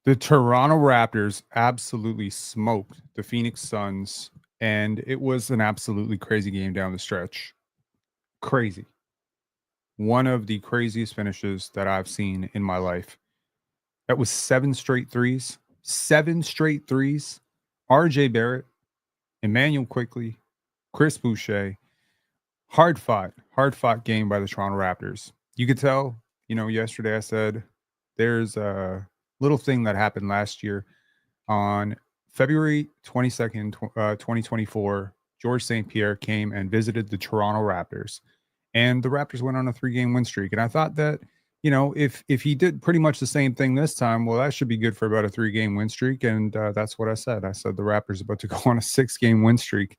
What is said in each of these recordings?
The Toronto Raptors absolutely smoked the Phoenix Suns, and it was an absolutely crazy game down the stretch. Crazy. One of the craziest finishes that I've seen in my life. That was seven straight threes. Seven straight threes. RJ Barrett, Emmanuel Quickly, Chris Boucher. Hard fought game by the Toronto Raptors. You could tell, yesterday I said there's a little thing that happened last year on February 22nd, 2024. George St. Pierre came and visited the Toronto Raptors, and the Raptors went on a 3-game win streak. And I thought that, if he did pretty much the same thing this time, well, that should be good for about a 3-game win streak. And that's what I said. I said the Raptors about to go on a 6-game win streak.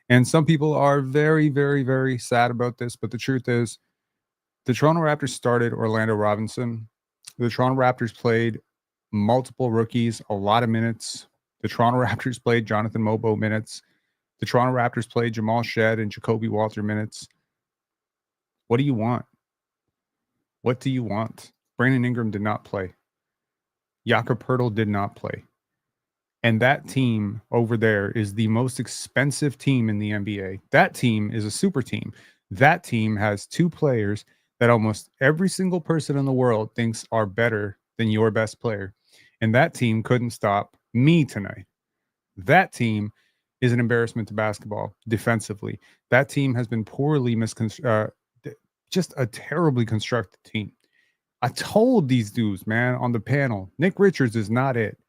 And some people are very, very, very sad about this. But the truth is, the Toronto Raptors started Orlando Robinson. The Toronto Raptors played multiple rookies, a lot of minutes. The Toronto Raptors played Jonathan Mobo minutes. The Toronto Raptors played Jamal Shed and Jacoby Walter minutes. What do you want? What do you want? Brandon Ingram did not play. Jakob Poeltl did not play. And that team over there is the most expensive team in the NBA. That team is a super team. That team has 2 players that almost every single person in the world thinks are better than your best player. And that team couldn't stop me tonight. That team is an embarrassment to basketball defensively. That team has been poorly just a terribly constructed team. I told these dudes, man, on the panel, Nick Richards is not it.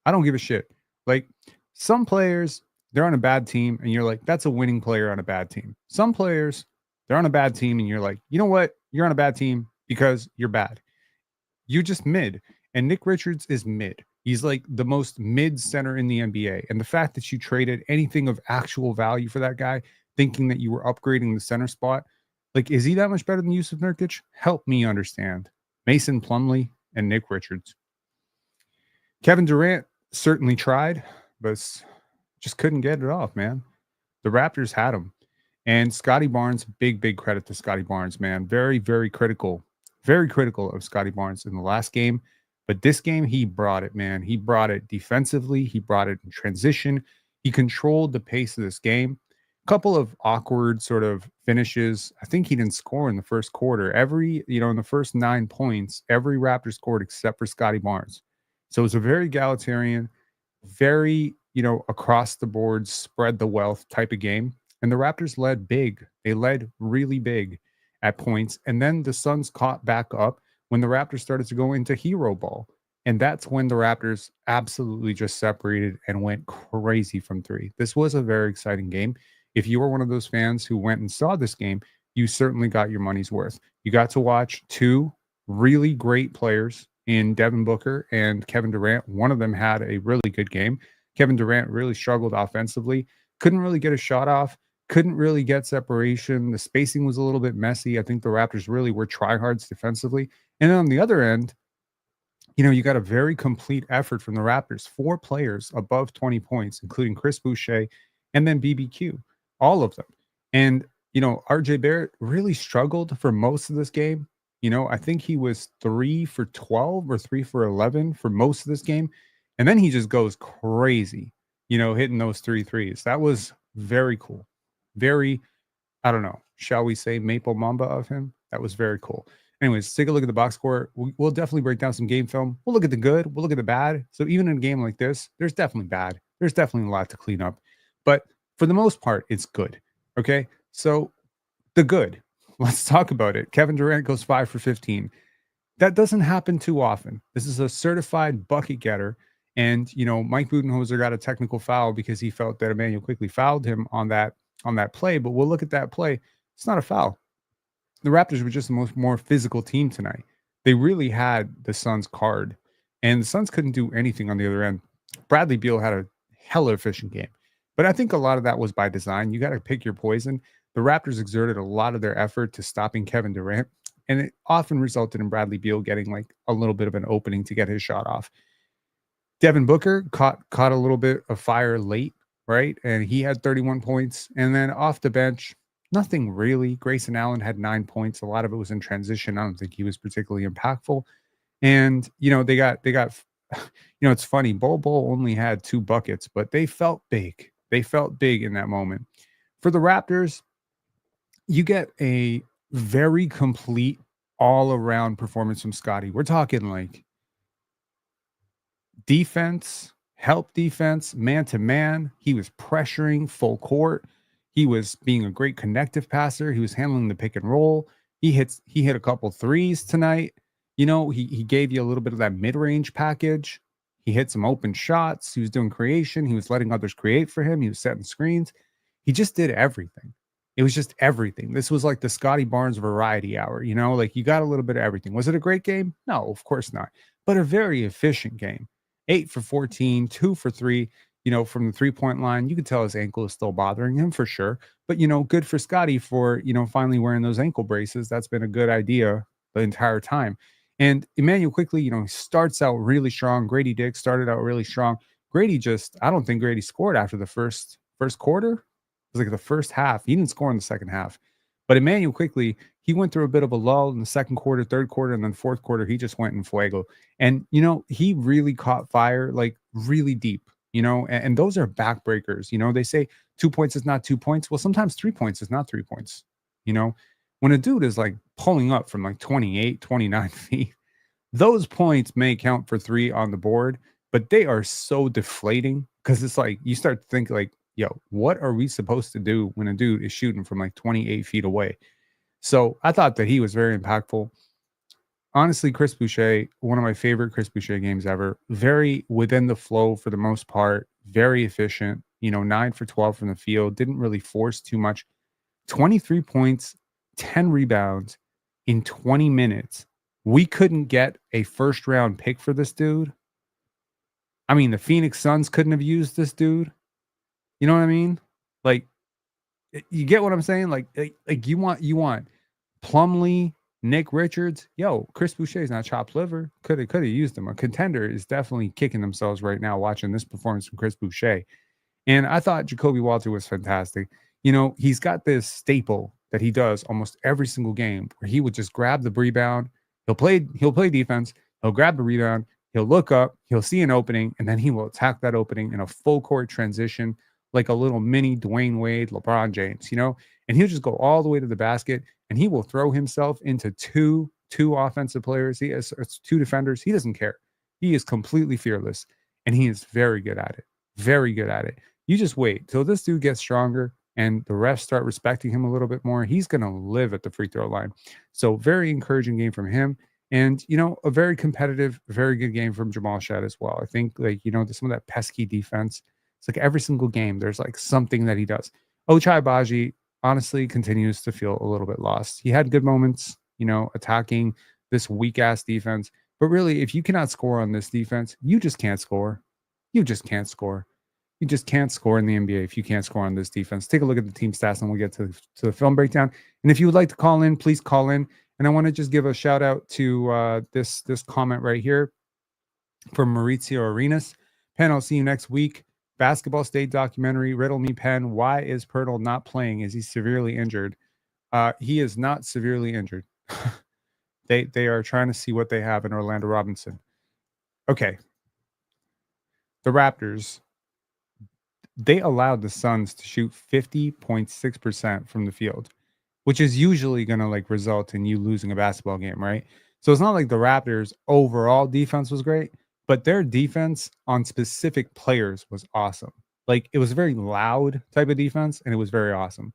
I don't give a shit. Like, some players, they're on a bad team, and you're like, that's a winning player on a bad team. Some players, they're on a bad team, and you're like, you know what? You're on a bad team because you're bad. You're just mid. And Nick Richards is mid. He's like the most mid center in the NBA. And the fact that you traded anything of actual value for that guy, thinking that you were upgrading the center spot, like, is he that much better than Yusuf Nurkic? Help me understand. Mason Plumlee and Nick Richards. Kevin Durant certainly tried, but just couldn't get it off, man. The Raptors had him. And Scottie Barnes, big credit to Scottie Barnes, man. Very, very critical of Scottie Barnes in the last game. But this game, he brought it, man. He brought it defensively. He brought it in transition. He controlled the pace of this game. Couple of awkward sort of finishes. I think he didn't score in the first quarter. In the first 9 points, every Raptor scored except for Scottie Barnes. So it's a very egalitarian, very, across the board, spread the wealth type of game. And the Raptors led big. They led really big at points. And then the Suns caught back up when the Raptors started to go into hero ball. And that's when the Raptors absolutely just separated and went crazy from 3. This was a very exciting game. If you were one of those fans who went and saw this game, you certainly got your money's worth. You got to watch 2 really great players in Devin Booker and Kevin Durant. One of them had a really good game. Kevin Durant really struggled offensively, couldn't really get a shot off, couldn't really get separation. The spacing was a little bit messy. I think the Raptors really were tryhards defensively. And on the other end, you got a very complete effort from the Raptors. 4 players above 20 points, including Chris Boucher and then BBQ, all of them. And, RJ Barrett really struggled for most of this game. I think he was 3 for 12 or 3 for 11 for most of this game. And then he just goes crazy, hitting those 3 threes. That was very cool. Very, I don't know, shall we say Maple Mamba of him? That was very cool. Anyways, let's take a look at the box score. We'll definitely break down some game film. We'll look at the good. We'll look at the bad. So even in a game like this, there's definitely bad. There's definitely a lot to clean up. But for the most part, it's good. Okay? So the good. Let's talk about it. Kevin Durant goes 5 for 15. That doesn't happen too often. This is a certified bucket getter. And, Mike Budenholzer got a technical foul because he felt that Emmanuel Quickly fouled him on that play. But we'll look at that play. It's not a foul. The Raptors were just the more physical team tonight. They really had the Suns card, and the Suns couldn't do anything on the other end. Bradley Beal had a hella efficient game, but I think a lot of that was by design. You got to pick your poison. The Raptors exerted a lot of their effort to stopping Kevin Durant, and it often resulted in Bradley Beal getting like a little bit of an opening to get his shot off. Devin Booker caught a little bit of fire late, right? And he had 31 points, and then off the bench, nothing really. Grayson Allen had 9 points. A lot of it was in transition. I don't think he was particularly impactful. And, they got It's funny. Bol only had 2 buckets, but they felt big. They felt big in that moment. For the Raptors, you get a very complete all-around performance from Scottie. We're talking like defense, help defense, man to man. He was pressuring full court. He was being a great connective passer. He was handling the pick and roll. He hit a couple threes tonight. He gave you a little bit of that mid-range package. He hit some open shots. He was doing creation. He was letting others create for him. He was setting screens. He just did everything. It was just everything. This was like the Scottie Barnes variety hour, like you got a little bit of everything. Was it a great game? No, of course not. But a very efficient game. 8 for 14, 2 for 3, from the 3-point line. You could tell his ankle is still bothering him for sure. But, good for Scottie for, finally wearing those ankle braces. That's been a good idea the entire time. And Emmanuel quickly, starts out really strong. Grady Dick started out really strong. I don't think Grady scored after the first quarter. It was like the first half. He didn't score in the second half. But Emmanuel quickly, he went through a bit of a lull in the second quarter, third quarter, and then fourth quarter, he just went in fuego. And, he really caught fire, like really deep, and those are backbreakers. They say 2 points is not 2 points. Well, sometimes 3 points is not 3 points. When a dude is like pulling up from like 28, 29 feet, those points may count for 3 on the board, but they are so deflating because it's like you start to think like, yo, what are we supposed to do when a dude is shooting from like 28 feet away? So I thought that he was very impactful. Honestly, Chris Boucher, one of my favorite Chris Boucher games ever. Very within the flow for the most part. Very efficient. 9 for 12 from the field. Didn't really force too much. 23 points, 10 rebounds in 20 minutes. We couldn't get a first round pick for this dude. I mean, the Phoenix Suns couldn't have used this dude. You know what I mean? Like, you get what I'm saying? Like you want Plumlee, Nick Richards. Yo, Chris Boucher's not chopped liver. Could have used him. A contender is definitely kicking themselves right now watching this performance from Chris Boucher. And I thought Jacoby Walter was fantastic. He's got this staple that he does almost every single game where he would just grab the rebound. He'll play defense. He'll grab the rebound. He'll look up. He'll see an opening, and then he will attack that opening in a full court transition, like a little mini Dwayne Wade, LeBron James, and he'll just go all the way to the basket, and he will throw himself into two offensive players. He has 2 defenders. He doesn't care. He is completely fearless, and he is very good at it. Very good at it. You just wait till this dude gets stronger and the refs start respecting him a little bit more. He's going to live at the free throw line. So very encouraging game from him. And, a very competitive, very good game from Jamal Shad as well. I think some of that pesky defense. It's like every single game, there's like something that he does. Ochai Baji honestly continues to feel a little bit lost. He had good moments, attacking this weak ass defense. But really, if you cannot score on this defense, you just can't score. You just can't score. You just can't score in the NBA if you can't score on this defense. Take a look at the team stats and we'll get to the film breakdown. And if you would like to call in, please call in. And I want to just give a shout out to this comment right here from Maurizio Arenas. Pen, I'll see you next week. Basketball State documentary, riddle me, Pen. Why is Pirtle not playing? Is he severely injured? He is not severely injured. They are trying to see what they have in Orlando Robinson. Okay. The Raptors, they allowed the Suns to shoot 50.6% from the field, which is usually going to result in you losing a basketball game, right? So it's not like the Raptors' overall defense was great, but their defense on specific players was awesome. It was a very loud type of defense, and it was very awesome.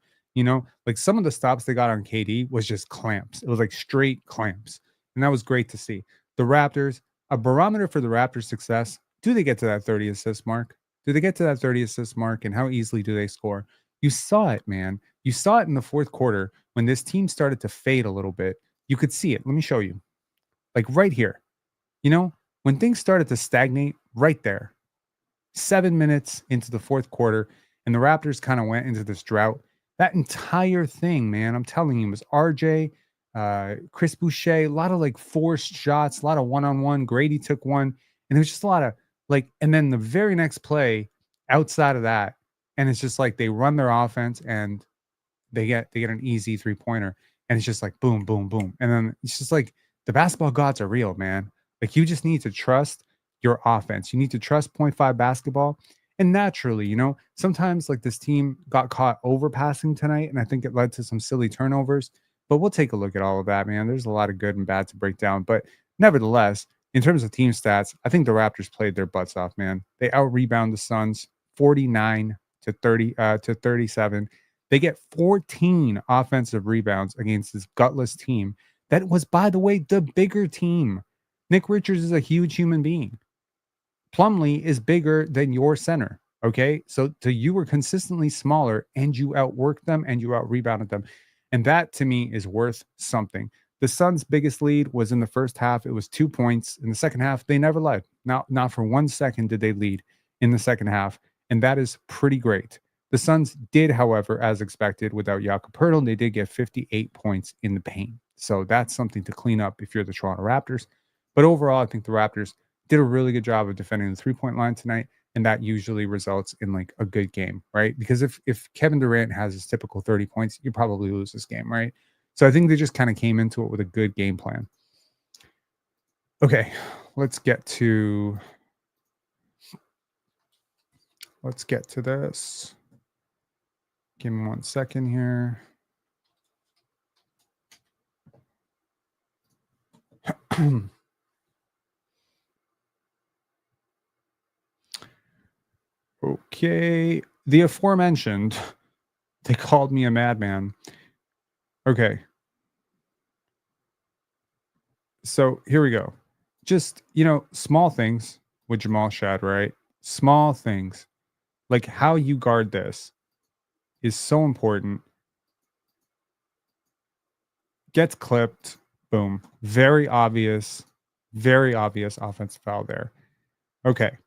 Some of the stops they got on KD was just clamps. It was like straight clamps, and that was great to see. The Raptors, a barometer for the Raptors' success, do they get to that 30 assist mark? Do they get to that 30 assist mark, and how easily do they score? You saw it, man. You saw it in the fourth quarter when this team started to fade a little bit. You could see it. Let me show you. Right here. When things started to stagnate right there, 7 minutes into the fourth quarter, and the Raptors kind of went into this drought. That entire thing, man, I'm telling you, was RJ, Chris Boucher, a lot of forced shots, a lot of one-on-one. Grady took one, and it was just a lot of and then the very next play outside of that, and it's just they run their offense and they get an easy 3-pointer, and it's just boom, boom, boom. And then it's just the basketball gods are real, man. You just need to trust your offense. You need to trust point five basketball. And naturally, sometimes like this team got caught overpassing tonight, and I think it led to some silly turnovers. But we'll take a look at all of that, man. There's a lot of good and bad to break down. But nevertheless, in terms of team stats, I think the Raptors played their butts off, man. They out rebound the Suns 49 to 30 to 37. They get 14 offensive rebounds against this gutless team. That was, by the way, the bigger team. Nick Richards is a huge human being. Plumlee is bigger than your center. Okay. So you were consistently smaller and you outworked them and you out rebounded them. And that to me is worth something. The Suns' biggest lead was in the first half. It was 2 points. In the second half, they never led. Not for 1 second did they lead in the second half. And that is pretty great. The Suns did, however, as expected, without Jakob Poeltl, they did get 58 points in the paint. So that's something to clean up if you're the Toronto Raptors. But overall, I think the Raptors did a really good job of defending the three-point line tonight, and that usually results in like a good game, right? Because if Kevin Durant has his typical 30 points, you probably lose this game, right? So I think they just kind of came into it with a good game plan. Okay, let's get to this. Give me 1 second here. Okay, the aforementioned, they called me a madman. Okay. So here we go. Just, small things with Jamal Shad, right? Small things. Like how you guard this is so important. Gets clipped. Boom. Very obvious offensive foul there. Okay.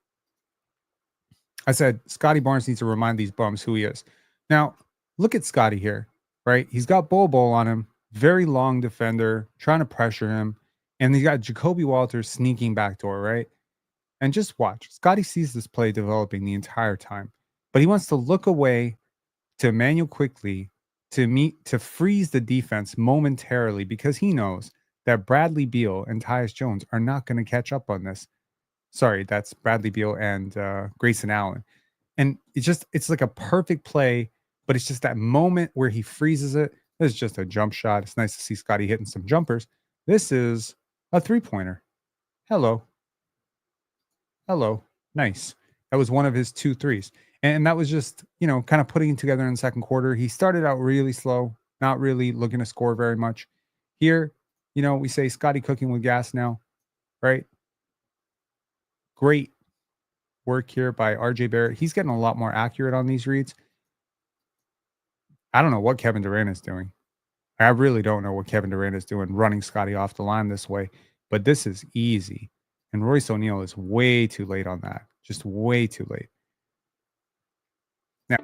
I said Scottie Barnes needs to remind these bums who he is. Now, look at Scottie here, right? He's got Bol on him. Very long defender, trying to pressure him. And he's got Jacoby Walters sneaking backdoor, right? And just watch. Scottie sees this play developing the entire time, but he wants to look away to Emmanuel quickly to freeze the defense momentarily because he knows that Bradley Beal and Tyus Jones are not going to catch up on this. Sorry, that's Bradley Beal and Grayson Allen. And it's like a perfect play, but it's just that moment where he freezes it. This is just a jump shot. It's nice to see Scottie hitting some jumpers. This is a three-pointer. Hello. Nice. That was one of his 2 threes. And that was just, kind of putting it together in the second quarter. He started out really slow, not really looking to score very much. Here, we say Scottie cooking with gas now, right? Great work here by RJ Barrett. He's getting a lot more accurate on these reads. I don't know what Kevin Durant is doing. I really don't know what Kevin Durant is doing running Scottie off the line this way, but this is easy. And Royce O'Neal is way too late on that. Just way too late. Now,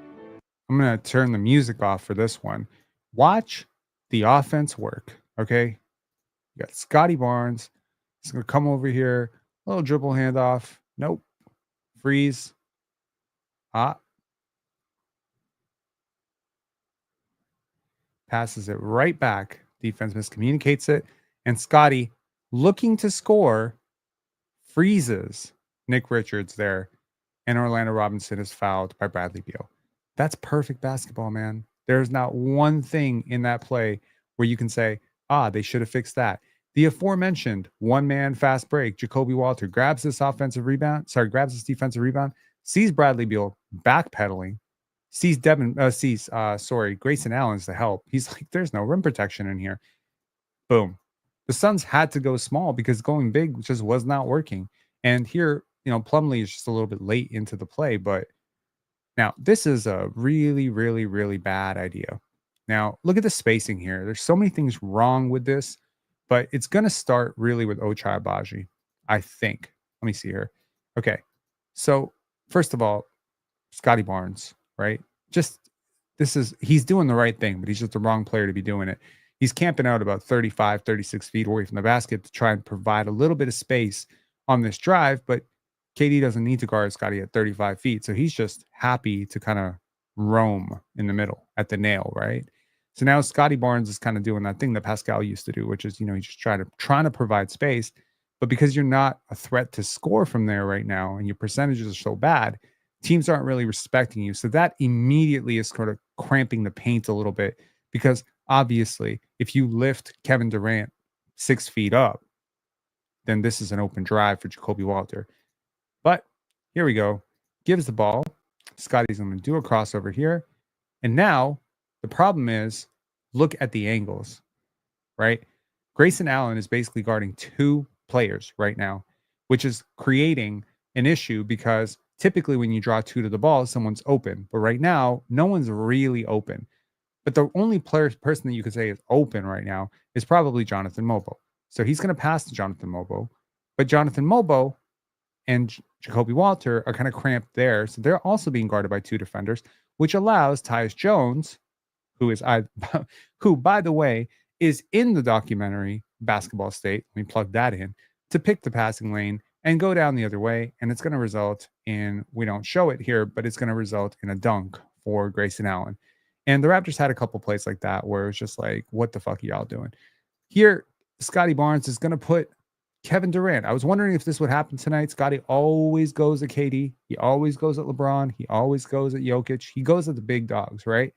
I'm going to turn the music off for this one. Watch the offense work, okay? You got Scottie Barnes. He's going to come over here. Little dribble handoff. Nope. Freeze. Passes it right back. Defense miscommunicates it. And Scottie, looking to score, freezes Nick Richards there. And Orlando Robinson is fouled by Bradley Beal. That's perfect basketball, man. There's not one thing in that play where you can say, they should have fixed that. The aforementioned one-man fast break, Jacoby Walter grabs this defensive rebound, sees Bradley Beal backpedaling, sees Grayson Allen's to help. He's like, there's no rim protection in here. Boom. The Suns had to go small because going big just was not working. And here, Plumlee is just a little bit late into the play, but now this is a really, really, really bad idea. Now, look at the spacing here. There's so many things wrong with this, but it's going to start really with Ochai Agbaji, I think. Let me see here. Okay. So, first of all, Scottie Barnes, right? He's doing the right thing, but he's just the wrong player to be doing it. He's camping out about 35, 36 feet away from the basket to try and provide a little bit of space on this drive, but KD doesn't need to guard Scottie at 35 feet. So he's just happy to kind of roam in the middle at the nail, right? So now Scottie Barnes is kind of doing that thing that Pascal used to do, which is, he's just trying to provide space. But because you're not a threat to score from there right now and your percentages are so bad, teams aren't really respecting you. So that immediately is sort of cramping the paint a little bit because obviously, if you lift Kevin Durant 6 feet up, then this is an open drive for Jacoby Walter. But here we go. Gives the ball. Scotty's going to do a crossover here. And now the problem is look at the angles, right? Grayson Allen is basically guarding two players right now, which is creating an issue because typically when you draw two to the ball, someone's open. But right now, no one's really open. But the only person that you could say is open right now is probably Jonathan Mobo. So he's going to pass to Jonathan Mobo. But Jonathan Mobo and Jacoby Walter are kind of cramped there. So they're also being guarded by two defenders, which allows Tyus Jones, who, by the way, is in the documentary Basketball State. Let me plug that in to pick the passing lane and go down the other way. And it's going to result in, we don't show it here, but it's going to result in a dunk for Grayson Allen. And the Raptors had a couple plays like that where it was just like, what the fuck are y'all doing? Here, Scottie Barnes is going to put Kevin Durant. I was wondering if this would happen tonight. Scottie always goes at KD. He always goes at LeBron. He always goes at Jokic. He goes at the big dogs, right?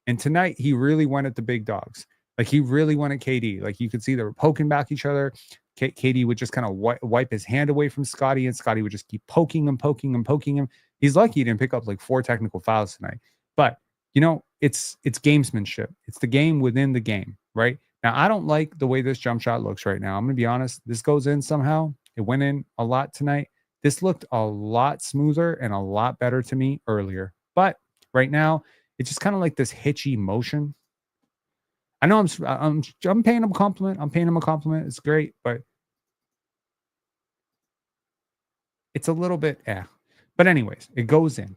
And tonight, he really went at the big dogs. Like, he really went at KD. Like, you could see they were poking back each other. KD would just kind of wipe his hand away from Scottie, and Scottie would just keep poking him. He's lucky he didn't pick up like 4 technical fouls tonight. But, you know, it's gamesmanship. It's the game within the game, right? Now, I don't like the way this jump shot looks right now. I'm going to be honest. This goes in somehow. It went in a lot tonight. This looked a lot smoother and a lot better to me earlier. But right now, it's just kind of like this hitchy motion. I know I'm paying him a compliment. I'm paying him a compliment. It's great, but it's a little bit But anyways, it goes in.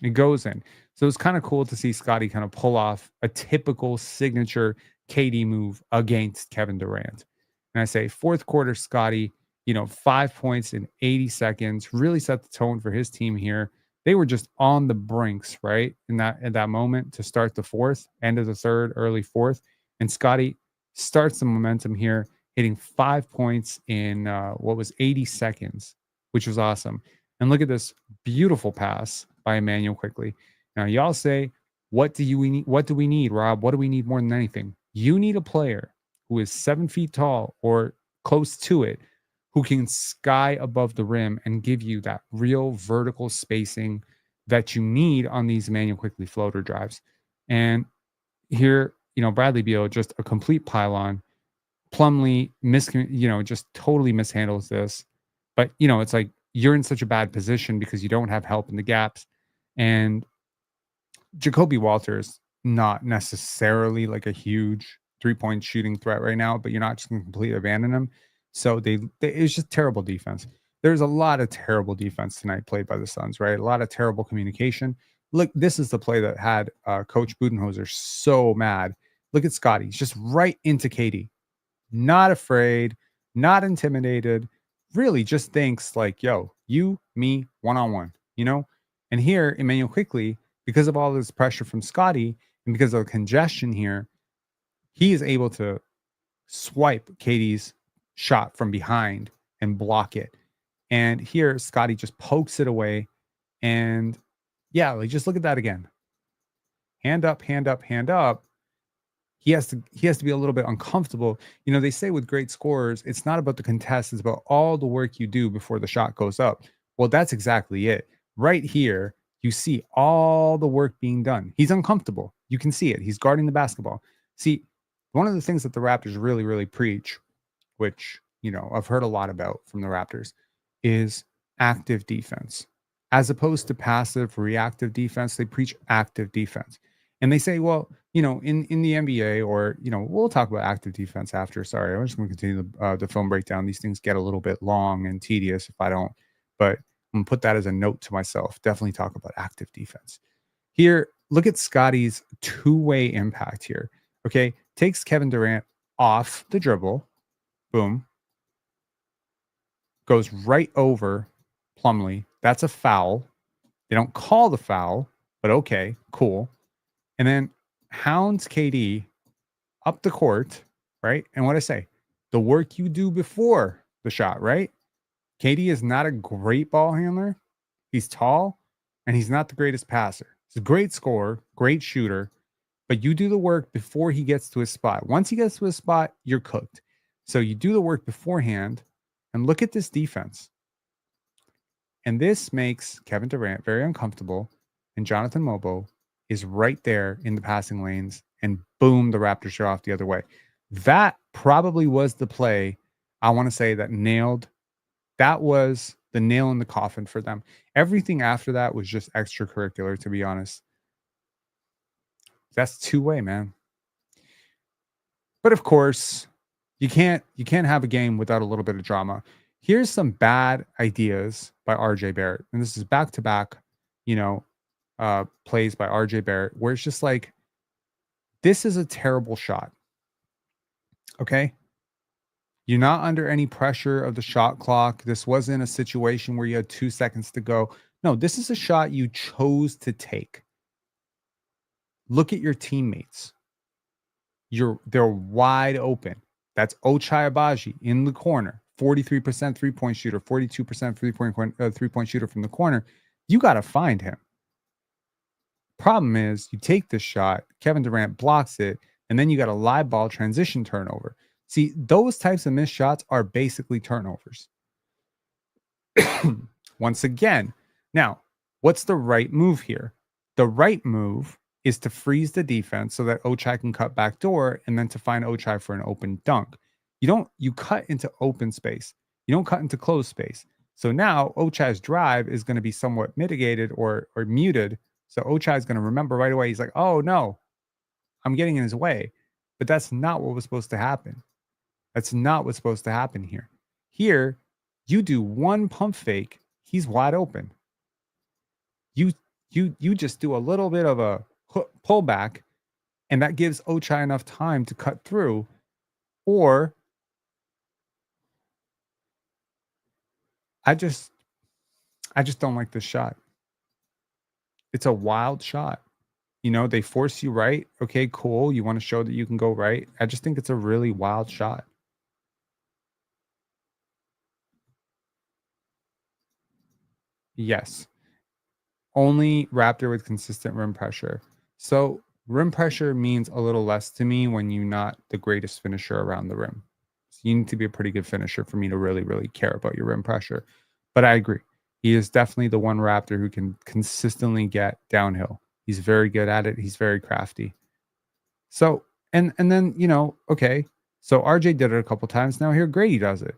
It goes in. So it's kind of cool to see Scottie kind of pull off a typical signature KD move against Kevin Durant. And I say fourth quarter, Scottie, 5 points in 80 seconds, really set the tone for his team here. They were just on the brinks, right? At that moment to start the fourth, end of the third, early fourth. And Scottie starts the momentum here, hitting 5 points in 80 seconds, which was awesome. And look at this beautiful pass by Emmanuel quickly. Now, y'all say, what do we need? What do we need, Rob? What do we need more than anything? You need a player who is 7 feet tall or close to it, who can sky above the rim and give you that real vertical spacing that you need on these Emmanuel quickly floater drives. And here, Bradley Beal, just a complete pylon. Plumlee, just totally mishandles this. But, it's like you're in such a bad position because you don't have help in the gaps. And Jacoby Walter is not necessarily like a huge 3-point shooting threat right now, but you're not just going to completely abandon him. So it's just terrible defense. There's a lot of terrible defense tonight played by the Suns, right? A lot of terrible communication. Look, this is the play that had Coach Budenholzer so mad. Look at Scottie. He's just right into KD. Not afraid, not intimidated, really just thinks like, yo, you, me, one-on-one, And here, Emmanuel quickly, because of all this pressure from Scottie and because of the congestion here, he is able to swipe KD's shot from behind and block it. And here, Scottie just pokes it away. And yeah, like just look at that again. Hand up, hand up, hand up. He has to be a little bit uncomfortable. They say with great scorers, it's not about the contest, it's about all the work you do before the shot goes up. Well, that's exactly it. Right here, you see all the work being done. He's uncomfortable. You can see it. He's guarding the basketball. See, one of the things that the Raptors really, really preach, which, I've heard a lot about from the Raptors, is active defense. As opposed to passive, reactive defense, they preach active defense. And they say, well, in the NBA, or, we'll talk about active defense after. Sorry, I'm just going to continue the film breakdown. These things get a little bit long and tedious if I don't. But I'm going to put that as a note to myself. Definitely talk about active defense. Here, look at Scottie's two-way impact here. Okay, takes Kevin Durant off the dribble. Boom. Goes right over Plumlee. That's a foul. They don't call the foul, but okay, cool. And then hounds KD up the court, right? And what I say, the work you do before the shot, right? KD is not a great ball handler. He's tall and he's not the greatest passer. He's a great scorer, great shooter, but you do the work before he gets to his spot. Once he gets to his spot, you're cooked. So you do the work beforehand, and look at this defense. And this makes Kevin Durant very uncomfortable, and Jonathan Mobo is right there in the passing lanes, and boom, the Raptors are off the other way. That probably was the play, I want to say, that was the nail in the coffin for them. Everything after that was just extracurricular, to be honest. That's two-way, man. But of course, you can't have a game without a little bit of drama. Here's some bad ideas by RJ Barrett. And this is back-to-back, plays by RJ Barrett, where it's just like, this is a terrible shot. Okay? You're not under any pressure of the shot clock. This wasn't a situation where you had 2 seconds to go. No, this is a shot you chose to take. Look at your teammates. They're wide open. That's Ochai Agbaji in the corner, 43% three-point shooter, 42% three-point shooter from the corner. You got to find him. Problem is, you take this shot, Kevin Durant blocks it, and then you got a live ball transition turnover. See, those types of missed shots are basically turnovers. Once again, now, what's the right move here? The right move is to freeze the defense so that Ochai can cut back door, and then to find Ochai for an open dunk. You cut into open space. You don't cut into closed space. So now Ochai's drive is going to be somewhat mitigated or muted. So Ochai is going to remember right away. He's like, oh no, I'm getting in his way. But that's not what was supposed to happen. That's not what's supposed to happen here. Here, you do one pump fake, he's wide open. You just do a little bit of a pullback, and that gives Ochai enough time to cut through. Or I just don't like this shot. It's a wild shot. They force you right. Okay, cool. You want to show that you can go right. I just think it's a really wild shot. Yes. Only Raptor with consistent rim pressure. So rim pressure means a little less to me when you're not the greatest finisher around the rim. So you need to be a pretty good finisher for me to really, really care about your rim pressure. But I agree. He is definitely the one Raptor who can consistently get downhill. He's very good at it. He's very crafty. So, and then, okay. So RJ did it a couple times. Now here Grady does it.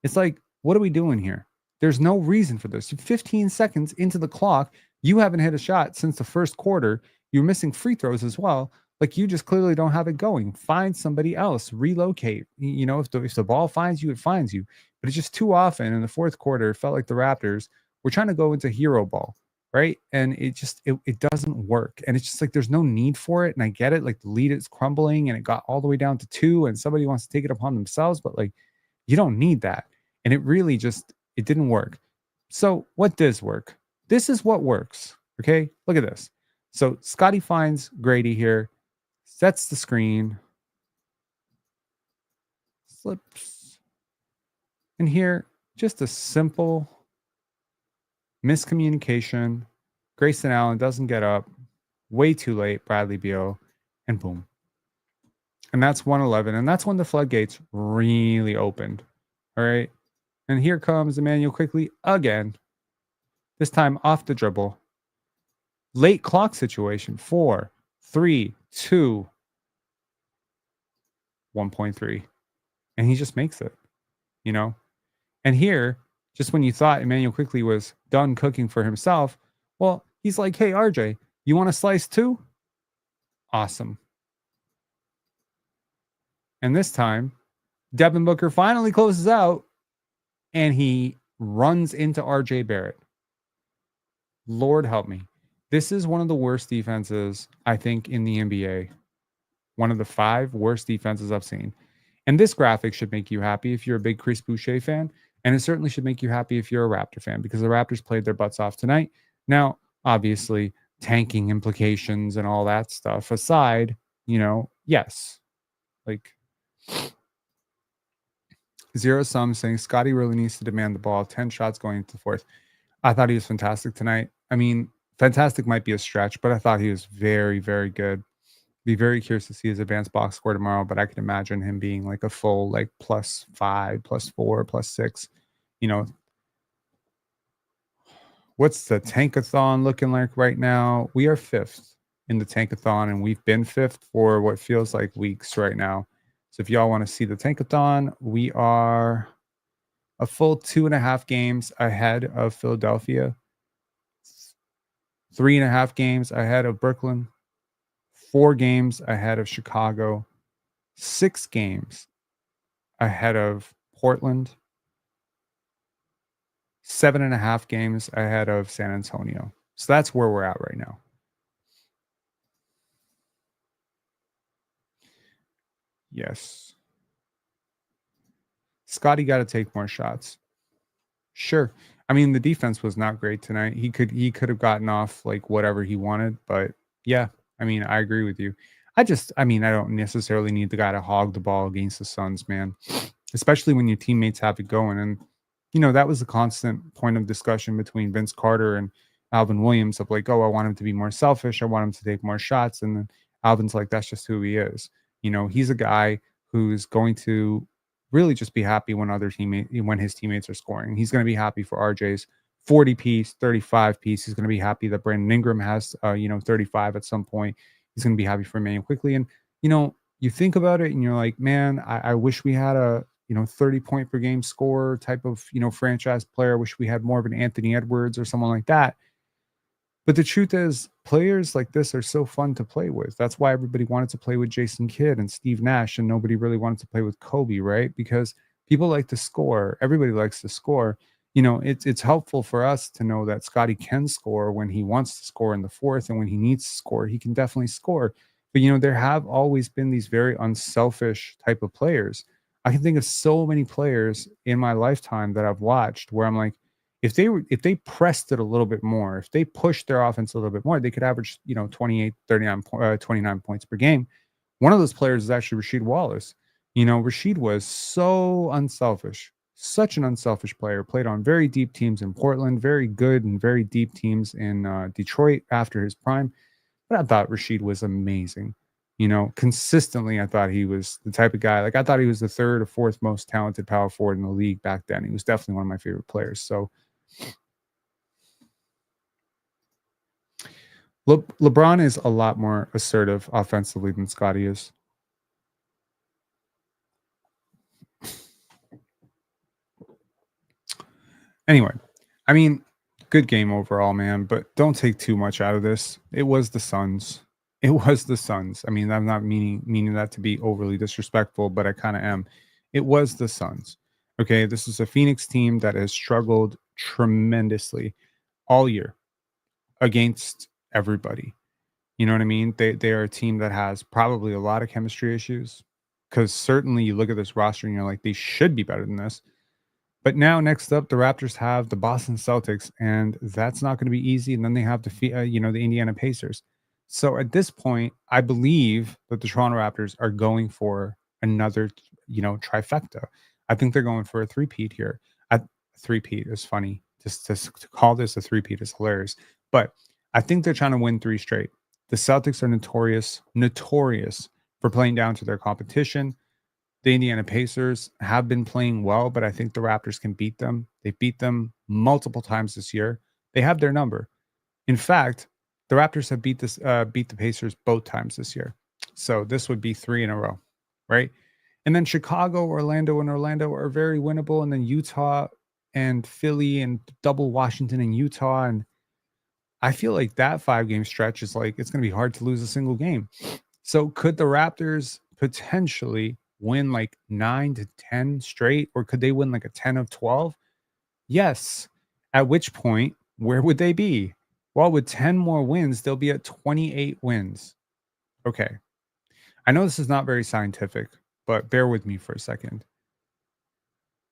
It's like, what are we doing here? There's no reason for this. 15 seconds into the clock, you haven't hit a shot since the first quarter. You're missing free throws as well. Like, you just clearly don't have it going. Find somebody else. Relocate. If the ball finds you, it finds you. But it's just too often in the fourth quarter, it felt like the Raptors were trying to go into hero ball, right? And it doesn't work. And it's just like there's no need for it. And I get it. Like, the lead is crumbling and it got all the way down to 2 and somebody wants to take it upon themselves. But like, you don't need that. And it really just, it didn't work. So what does work? This is what works. Okay, look at this. So Scottie finds Grady here, sets the screen, slips. And here, just a simple miscommunication. Grayson Allen doesn't get up. Way too late, Bradley Beal, and boom. And that's 111. And that's when the floodgates really opened. All right. And here comes Emmanuel Quickley again. This time off the dribble. Late clock situation. 4, 3, 2, 1.3. And he just makes it, And here, just when you thought Emmanuel Quickley was done cooking for himself, well, he's like, hey, RJ, you want a slice too? Awesome. And this time, Devin Booker finally closes out, and he runs into RJ Barrett. Lord help me. This is one of the worst defenses, I think, in the NBA. One of the 5 worst defenses I've seen. And this graphic should make you happy if you're a big Chris Boucher fan. And it certainly should make you happy if you're a Raptor fan, because the Raptors played their butts off tonight. Now, obviously, tanking implications and all that stuff aside, yes. Like, Zero Sum saying Scottie really needs to demand the ball. 10 shots going into the fourth. I thought he was fantastic tonight. I mean, fantastic might be a stretch, but I thought he was very, very good. Be very curious to see his advanced box score tomorrow, but I can imagine him being like a full like +5, +4, +6. You know, what's the Tankathon looking like right now? We are fifth in the Tankathon, and we've been fifth for what feels like weeks right now. So if y'all want to see the Tankathon, we are a full 2.5 games ahead of Philadelphia, 3.5 games ahead of Brooklyn, 4 games ahead of Chicago, 6 games ahead of Portland, 7.5 games ahead of San Antonio. So that's where we're at right now. Yes. Scottie got to take more shots. Sure. I mean, the defense was not great tonight. He could have gotten off like whatever he wanted, but yeah, I mean, I agree with you. I mean, I don't necessarily need the guy to hog the ball against the Suns, man. Especially when your teammates have it going. And that was a constant point of discussion between Vince Carter and Alvin Williams of like, oh, I want him to be more selfish. I want him to take more shots. And then Alvin's like, that's just who he is. He's a guy who's going to really just be happy when his teammates are scoring. He's going to be happy for RJ's 40 piece, 35 piece. He's going to be happy that Brandon Ingram has 35 at some point. He's going to be happy for Emmanuel quickly. And you think about it and you're like, man, I wish we had a 30 point per game scorer type of franchise player. I wish we had more of an Anthony Edwards or someone like that. But the truth is, players like this are so fun to play with. That's why everybody wanted to play with Jason Kidd and Steve Nash, and nobody really wanted to play with Kobe, right? Because people like to score. Everybody likes to score. It's helpful for us to know that Scottie can score when he wants to score in the fourth, and when he needs to score, he can definitely score. But there have always been these very unselfish type of players. I can think of so many players in my lifetime that I've watched where I'm like, if they pressed it a little bit more, if they pushed their offense a little bit more, they could average 28, 39, 29 points per game. One of those players is actually Rasheed Wallace. Rasheed was so unselfish, such an unselfish player. Played on very deep teams in Portland, very good and very deep teams in Detroit after his prime. But I thought Rasheed was amazing. Consistently, I thought he was the type of guy. Like I thought he was the third or fourth most talented power forward in the league back then. He was definitely one of my favorite players. So LeBron is a lot more assertive offensively than Scottie is. Anyway, I mean, good game overall, man, but don't take too much out of this. It was the Suns. It was the Suns. I mean, I'm not meaning that to be overly disrespectful, but I kind of am. It was the Suns. Okay, this is a Phoenix team that has struggled tremendously all year against everybody. You know what I mean? They are a team that has probably a lot of chemistry issues because certainly you look at this roster and you're like, they should be better than this. But now, next up, the Raptors have the Boston Celtics, and that's not going to be easy. And then they have the Indiana Pacers. So at this point, I believe that the Toronto Raptors are going for another, trifecta. I think they're going for a three-peat here. A three-peat is funny. Just to call this a three-peat is hilarious. But I think they're trying to win 3 straight. The Celtics are notorious for playing down to their competition. The Indiana Pacers have been playing well, but I think the Raptors can beat them. They beat them multiple times this year. They have their number. In fact, the Raptors have beat the Pacers both times this year. So this would be 3 in a row, right? And then Chicago, Orlando are very winnable. And then Utah and Philly and double Washington and Utah. And I feel like that 5-game stretch is like, it's going to be hard to lose a single game. So could the Raptors potentially win like 9 to 10 straight, or could they win like a 10 of 12? Yes. At which point, where would they be? Well, with 10 more wins, they'll be at 28 wins. Okay. I know this is not very scientific, but bear with me for a second.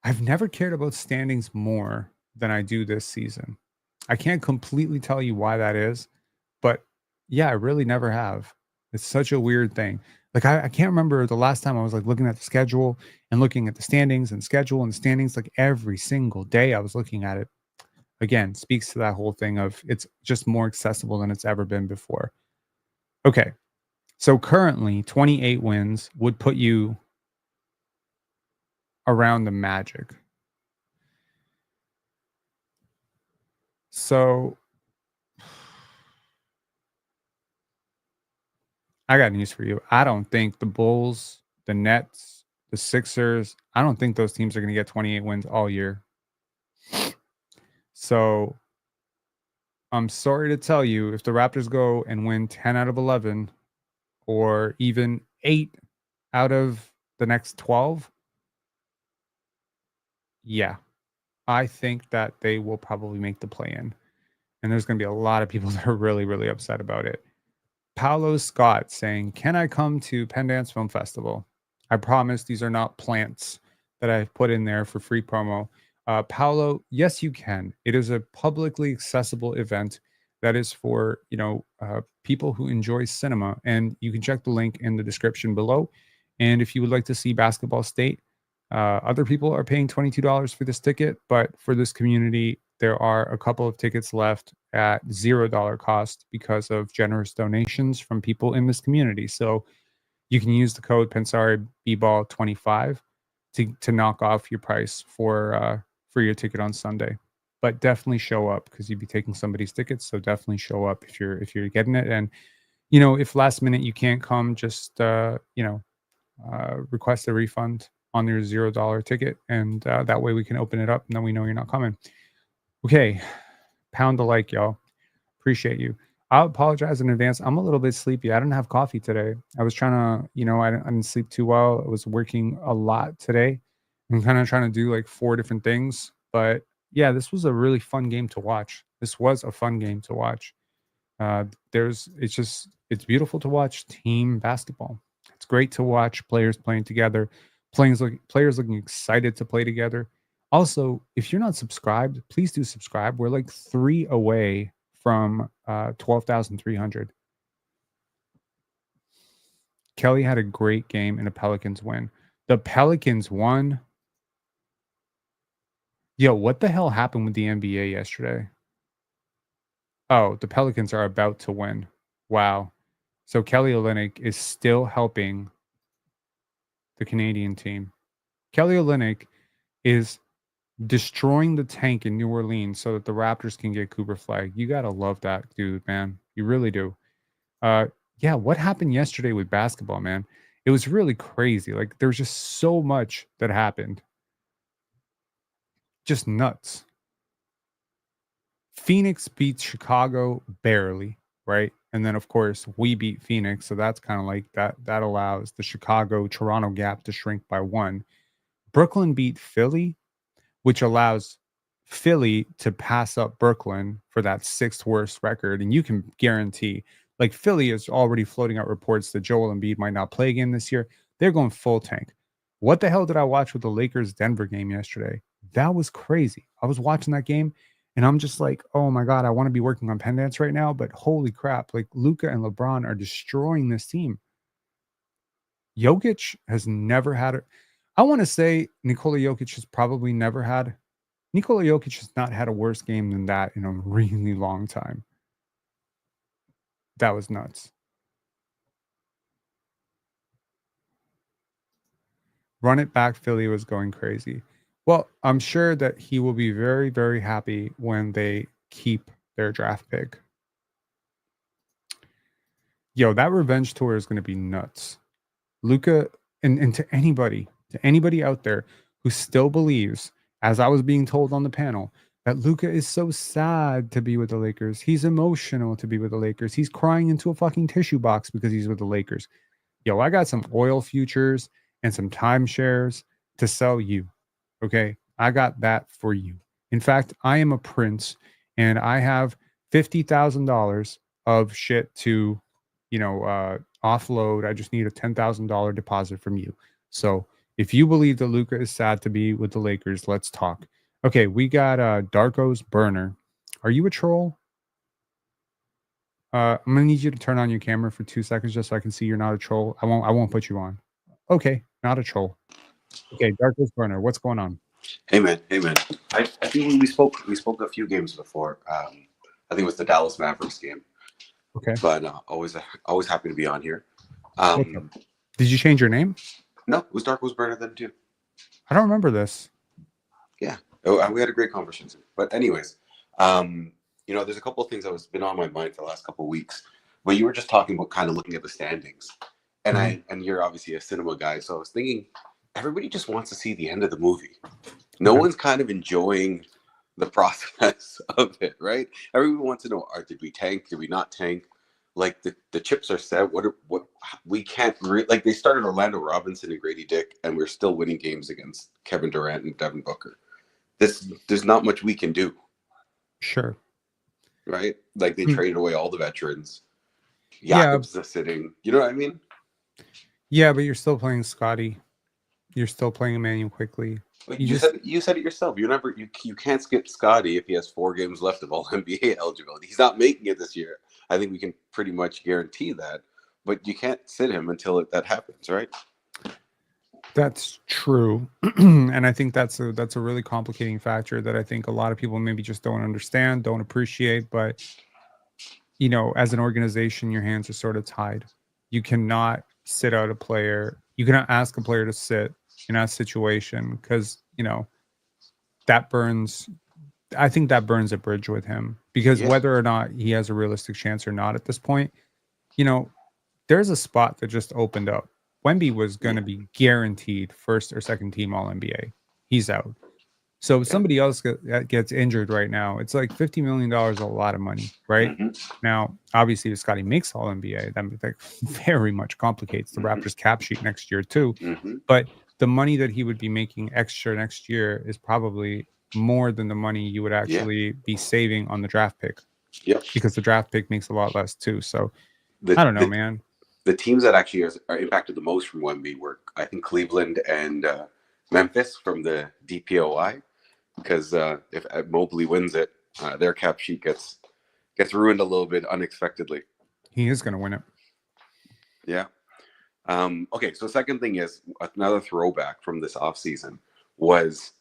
I've never cared about standings more than I do this season. I can't completely tell you why that is, but yeah, I really never have. It's such a weird thing. Like I can't remember the last time I was like looking at the schedule and looking at the standings and schedule and standings like every single day I was looking at it. Again, speaks to that whole thing of it's just more accessible than it's ever been before. Okay. So currently 28 wins would put you around the Magic. So I got news for you. I don't think the Bulls, the Nets, the Sixers, I don't think those teams are going to get 28 wins all year. So I'm sorry to tell you, if the Raptors go and win 10 out of 11 or even 8 out of the next 12, yeah, I think that they will probably make the play in. And there's going to be a lot of people that are really, really upset about it. Paolo Scott saying, "Can I come to Pendance Film Festival? I promise these are not plants that I've put in there for free promo." Paolo, yes, you can. It is a publicly accessible event that is for people who enjoy cinema, and you can check the link in the description below. And if you would like to see Basketball State, other people are paying $22 for this ticket, but for this community, there are a couple of tickets left at $0 cost because of generous donations from people in this community. So you can use the code PensareBasket25 to knock off your price for your ticket on Sunday. But definitely show up because you'd be taking somebody's tickets. So definitely show up if you're getting it. And if last minute you can't come, just request a refund on your $0 ticket, and that way we can open it up and then we know you're not coming. Okay, pound the like, y'all. Appreciate you. I apologize in advance. I'm a little bit sleepy. I didn't have coffee today. I was trying to, I didn't sleep too well. I was working a lot today. I'm kind of trying to do like 4 different things. But yeah, this was a really fun game to watch. This was a fun game to watch. It's beautiful to watch team basketball. It's great to watch players playing together, players looking excited to play together. Also, if you're not subscribed, please do subscribe. We're like 3 away from 12,300. Kelly had a great game in a Pelicans win. The Pelicans won. Yo, what the hell happened with the NBA yesterday? Oh, the Pelicans are about to win. Wow. So Kelly Olynyk is still helping the Canadian team. Kelly Olynyk is destroying the tank in New Orleans so that the Raptors can get Cooper Flag. You gotta love that dude, man. You really do. Uh, yeah, what happened yesterday with basketball, man? It was really crazy. Like there was just so much that happened. Just nuts. Phoenix beats Chicago barely, right? And then of course we beat Phoenix, so that's kind of like that allows the Chicago Toronto gap to shrink by 1. Brooklyn beat Philly, which allows Philly to pass up Brooklyn for that 6th worst record. And you can guarantee, like Philly is already floating out reports that Joel Embiid might not play again this year. They're going full tank. What the hell did I watch with the Lakers Denver game yesterday? That was crazy. I was watching that game and I'm just like, oh my God, I want to be working on pendants right now. But holy crap, like Luka and LeBron are destroying this team. Jokic has never had it. I want to say Nikola Jokic has probably never had. Nikola Jokic has not had a worse game than that in a really long time. That was nuts. Run it back, Philly was going crazy. Well, I'm sure that he will be very, very happy when they keep their draft pick. Yo, that revenge tour is going to be nuts. Luka, and to anybody out there who still believes, as I was being told on the panel, that Luka is so sad to be with the Lakers. He's emotional to be with the Lakers. He's crying into a fucking tissue box because he's with the Lakers. Yo, I got some oil futures and some timeshares to sell you. Okay. I got that for you. In fact, I am a prince and I have $50,000 of shit to, offload. I just need a $10,000 deposit from you. So if you believe that Luka is sad to be with the Lakers, let's talk. Okay. We got Darkos Burner. Are you a troll? I'm gonna need you to turn on your camera for 2 seconds just so I can see you're not a troll. I won't put you on. Okay, not a troll. Okay, Darkos Burner, what's going on? Hey man, hey man. I think we spoke a few games before. I think it was the Dallas Mavericks game, Okay, but always happy to be on here. what's up? Did you change your name? No, it was Darkos Burner then too. I don't remember this. Yeah, we had a great conversation. But anyways, there's a couple of things that was been on my mind for the last couple of weeks. But you were just talking about kind of looking at the standings, and and you're obviously a cinema guy, so I was thinking everybody just wants to see the end of the movie. No one's kind of enjoying the process of it, right? Everyone wants to know: did we tank? Did we not tank? Like the chips are set. What we can't like they started Orlando Robinson and Grady Dick, and we're still winning games against Kevin Durant and Devin Booker. There's not much we can do, Sure. right? Like they traded away all the veterans. Yeah, Jakob's sitting. You know what I mean? yeah, but you're still playing Scottie. You're still playing Emmanuel quickly. Like you said it yourself. You can't skip Scottie if he has 4 games left of all NBA eligibility. He's not making it this year. I think we can pretty much guarantee that. But you can't sit him until that happens, right? That's true. And I think that's a really complicating factor that I think a lot of people maybe just don't understand, don't appreciate. But as an organization, your hands are sort of tied. You cannot sit out a player. You cannot ask a player to sit in that situation because that burns. I think that burns a bridge with him because whether or not he has a realistic chance or not at this point, there's a spot that just opened up. Wemby was going to be guaranteed first or second team All NBA. He's out. So if somebody else gets injured right now, it's like $50 million is a lot of money, right? Mm-hmm. Now, obviously, if Scottie makes All NBA, that very much complicates the Raptors cap sheet next year too. Mm-hmm. But the money that he would be making extra next year is probably more than the money you would actually be saving on the draft pick. Yep. Because the draft pick makes a lot less too. So I don't know, man. The teams that actually are impacted the most from Wemby were, I think, Cleveland and Memphis from the DPOI, because if Mobley wins it, their cap sheet gets ruined a little bit unexpectedly. He is going to win it. Yeah. Okay, so second thing is another throwback from this offseason was,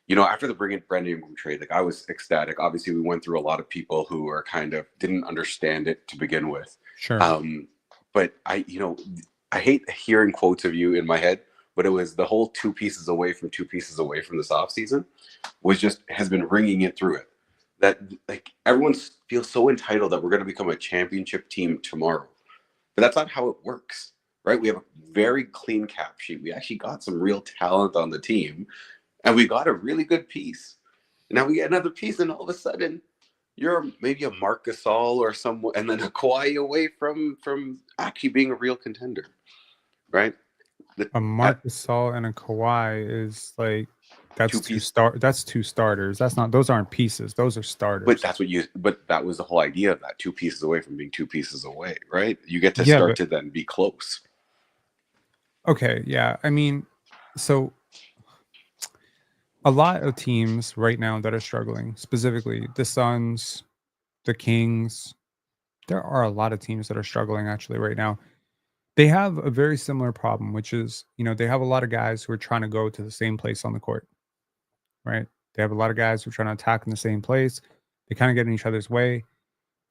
after the Brandon Ingram trade, like I was ecstatic. Obviously, we went through a lot of people who are kind of didn't understand it to begin with. Sure. But I hate hearing quotes of you in my head, but it was the whole 2 pieces away from this offseason has been ringing it through it. That like everyone feels so entitled that we're going to become a championship team tomorrow. But that's not how it works, right? We have a very clean cap sheet. We actually got some real talent on the team, and we got a really good piece. And now we get another piece, and all of a sudden, you're maybe a Marc Gasol or someone, and then a Kawhi away from actually being a real contender, right? A Marc Gasol and a Kawhi is like that's two starters. That's not; those aren't pieces. Those are starters. But that was the whole idea of that 2 pieces away from being 2 pieces away, right? You get to start to then be close. Okay, yeah. I mean, so a lot of teams right now that are struggling, specifically the Suns, the Kings, there are a lot of teams that are struggling actually right now. They have a very similar problem, which is, they have a lot of guys who are trying to go to the same place on the court, right? They have a lot of guys who are trying to attack in the same place. They kind of get in each other's way.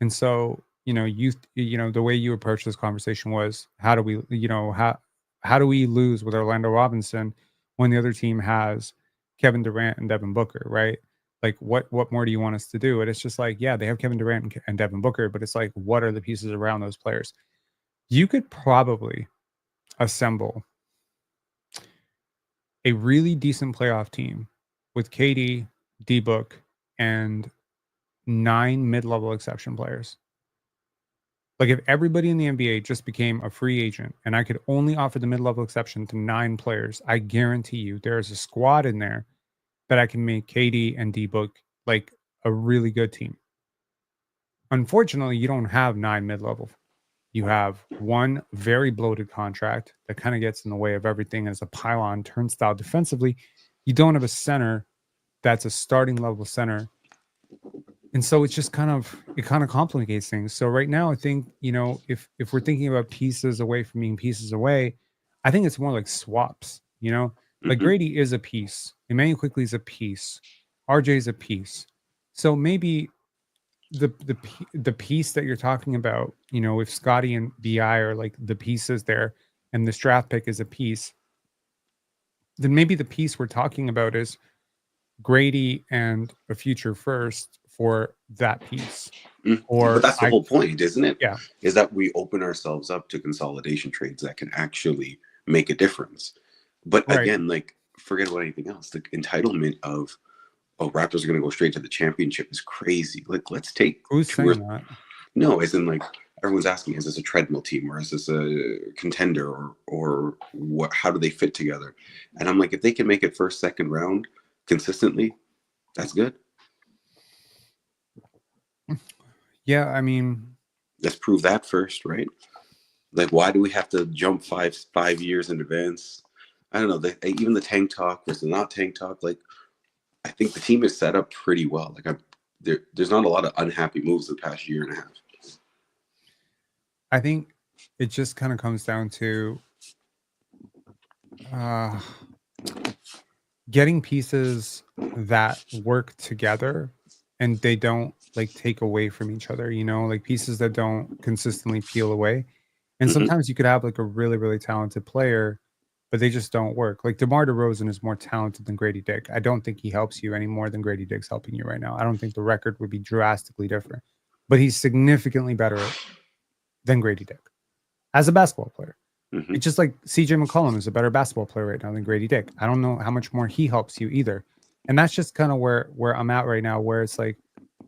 And so, the way you approach this conversation was, how do we lose with Orlando Robinson when the other team has Kevin Durant and Devin Booker, right? Like, what more do you want us to do? And it's just like, yeah, they have Kevin Durant and Devin Booker, but it's like, what are the pieces around those players? You could probably assemble a really decent playoff team with KD, D-Book, and 9 mid-level exception players. Like if everybody in the NBA just became a free agent and I could only offer the mid-level exception to 9 players, I guarantee you there is a squad in there that I can make KD and D-Book like a really good team. Unfortunately, you don't have 9 mid-level. You have one very bloated contract that kind of gets in the way of everything as a pylon turnstile defensively. You don't have a center that's a starting level center. And so it's just it kind of complicates things. So right now, I think, if we're thinking about pieces away from being pieces away, I think it's more like swaps. Like Hmm. Grady is a piece, Emmanuel Quickly is a piece, RJ is a piece. So maybe the piece that you're talking about, if Scotty and Bi are like the pieces there, and this draft pick is a piece, then maybe the piece we're talking about is Grady and a future first for that piece. But Or that's the whole point, isn't it? yeah, Is that we open ourselves up to consolidation trades that can actually make a difference. But right. again, like forget about anything else. The entitlement of Raptors are going to go straight to the championship is crazy. Like let's take Who's two or saying that? no, as in like everyone's asking, is this a treadmill team or is this a contender or what? How do they fit together? And I'm like, if they can make it first, second round consistently, that's good. Yeah, I mean, Let's prove that first, right? Like, why do we have to jump five years in advance? I don't know. Even the tank talk versus not tank talk. Like, I think the team is set up pretty well. Like, there's not a lot of unhappy moves the past year and a half. I think it just kind of comes down to uh, getting pieces that work together and they don't like take away from each other, like pieces that don't consistently peel away. And Hmm. sometimes you could have like a really, really talented player, but they just don't work. Like DeMar DeRozan is more talented than Grady Dick. I don't think he helps you any more than Grady Dick's helping you right now. I don't think the record would be drastically different, but he's significantly better than Grady Dick as a basketball player. Hmm. It's just like CJ McCollum is a better basketball player right now than Grady Dick. I don't know how much more he helps you either. And that's just kind of where I'm at right now, where it's like,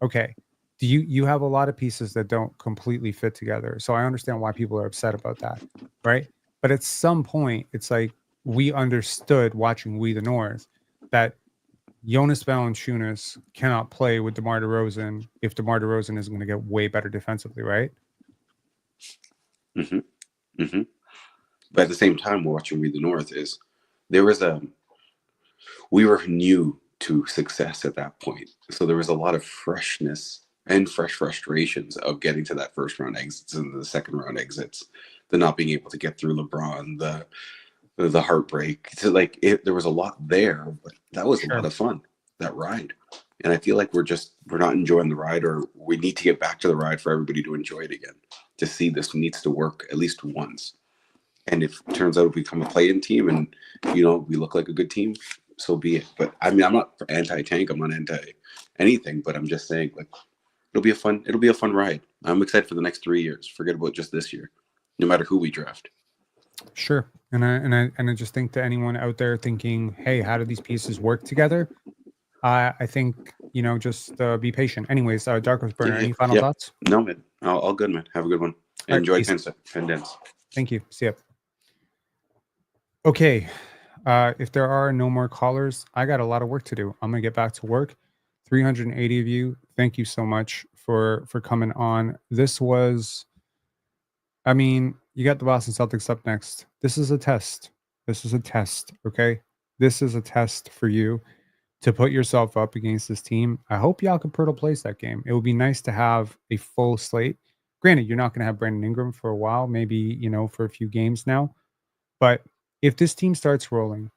okay, do you have a lot of pieces that don't completely fit together. So I understand why people are upset about that. Right. But at some point, it's like we understood watching We the North that Jonas Valanciunas cannot play with DeMar DeRozan if DeMar DeRozan is going to get way better defensively, right? Hmm. Hmm. But at the same time, watching Read the North is there was a we were new to success at that point, so there was a lot of freshness and fresh frustrations of getting to that first round exits and the second round exits, the not being able to get through LeBron, the heartbreak. So like there was a lot there, but that was a lot Sure. of fun, that ride. And I feel like we're not enjoying the ride, or we need to get back to the ride for everybody to enjoy it again. To see this needs to work at least once. And if it turns out we become a play-in team and we look like a good team, so be it. But I mean, I'm not anti-tank. I'm not anti anything. But I'm just saying, like, it'll be a fun ride. I'm excited for the next 3 years. Forget about just this year. No matter who we draft. Sure. And I just think to anyone out there thinking, hey, how do these pieces work together? I think, just be patient. Anyways, Darkos Yeah, Burner, yeah, any final yeah. thoughts? No, man. All good, man. Have a good one. All right, Enjoy peace. Pendants. Thank you. See ya. Okay. If there are no more callers, I got a lot of work to do. I'm gonna get back to work. 380 of you, thank you so much for coming on. I mean, you got the Boston Celtics up next. This is a test. This is a test. Okay. This is a test for you to put yourself up against this team. I hope Jakob plays that game. It would be nice to have a full slate. Granted, you're not going to have Brandon Ingram for a while, maybe, for a few games now. But if this team starts rolling,